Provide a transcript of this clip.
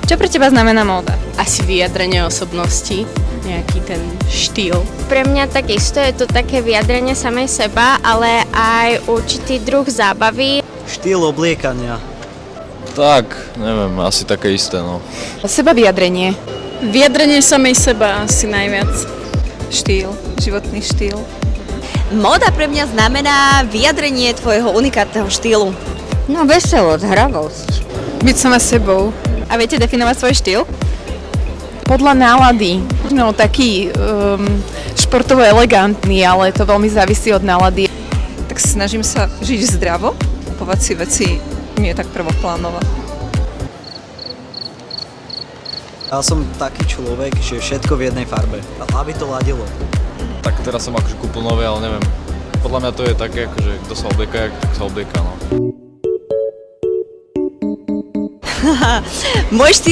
Čo pre teba znamená móda? Asi vyjadrenie osobnosti, nejaký ten štýl. Pre mňa takisto je to také vyjadrenie samej seba, ale aj určitý druh zábavy. Štýl obliekania. Tak, neviem, asi také isté, no. Seba vyjadrenie. Vyjadrenie samej seba asi najviac. Štýl, životný štýl. Móda pre mňa znamená vyjadrenie tvojho unikátneho štýlu. No veselosť, hravosť. Byť sama sebou. A viete definovať svoj štýl? Podľa nálady. No taký športovo elegantný, ale to veľmi závisí od nálady. Tak snažím sa žiť zdravo, kupovať si veci nie tak prvoplánovo. Ja som taký človek, že všetko v jednej farbe, aby to ladilo. Tak teraz som akože kúpil nové, ale neviem. Podľa mňa to je také, akože kto sa oblieka, tak sa oblieka, no. Môj štýl